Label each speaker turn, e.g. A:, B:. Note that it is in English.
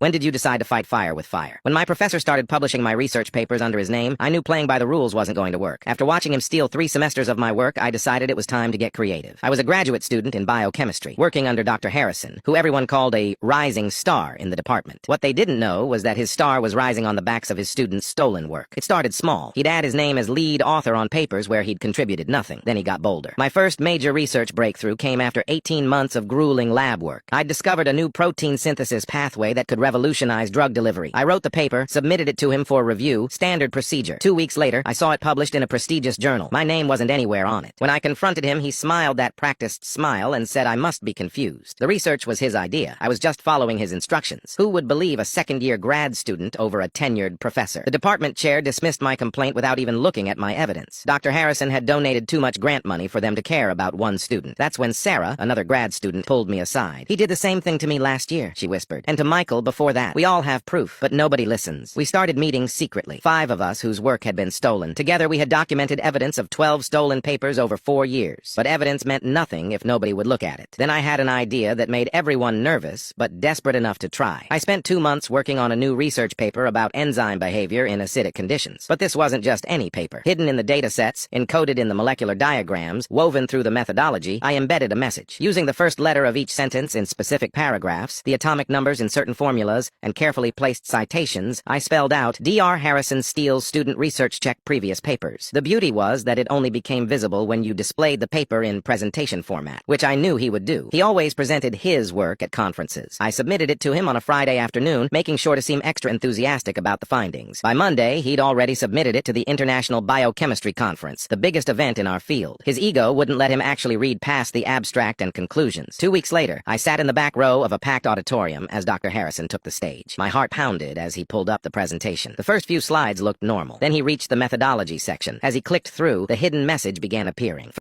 A: When did you decide to fight fire with fire? When my professor started publishing my research papers under his name, I knew playing by the rules wasn't going to work. After watching him steal 3 semesters of my work, I decided it was time to get creative. I was a graduate student in biochemistry, working under Dr. Harrison, who everyone called a rising star in the department. What they didn't know was that his star was rising on the backs of his students' stolen work. It started small. He'd add his name as lead author on papers where he'd contributed nothing. Then he got bolder. My first major research breakthrough came after 18 months of grueling lab work. I'd discovered a new protein synthesis pathway that could revolutionize drug delivery. I wrote the paper, submitted it to him for review, standard procedure. 2 weeks later, I saw it published in a prestigious journal. My name wasn't anywhere on it. When I confronted him, he smiled that practiced smile and said I must be confused. The research was his idea. I was just following his instructions. Who would believe a second-year grad student over a tenured professor? The department chair dismissed my complaint without even looking at my evidence. Dr. Harrison had donated too much grant money for them to care about one student. That's when Sarah, another grad student, pulled me aside. He did the same thing to me last year, she whispered. And to Michael before that. We all have proof, but nobody listens. We started meeting secretly. 5 of us whose work had been stolen. Together we had documented evidence of 12 stolen papers over 4 years. But evidence meant nothing if nobody would look at it. Then I had an idea that made everyone nervous, but desperate enough to try. I spent 2 months working on a new research paper about enzyme behavior in acidic conditions. But this wasn't just any paper. Hidden in the data sets, encoded in the molecular diagrams, woven through the methodology, I embedded a message. Using the first letter of each sentence in specific paragraphs, the atomic numbers in certain formulas, and carefully placed citations, I spelled out Dr. Harrison steals student research check previous papers. The beauty was that it only became visible when you displayed the paper in presentation format, which I knew he would do. He always presented his work at conferences. I submitted it to him on a Friday afternoon, making sure to seem extra enthusiastic about the findings. By Monday, he'd already submitted it to the International Biochemistry Conference, the biggest event in our field. His ego wouldn't let him actually read past the abstract and conclusions. 2 weeks later, I sat in the back row of a packed auditorium as Dr. Harrison took the stage. My heart pounded as he pulled up the presentation. The first few slides looked normal. Then he reached the methodology section. As he clicked through, the hidden message began appearing.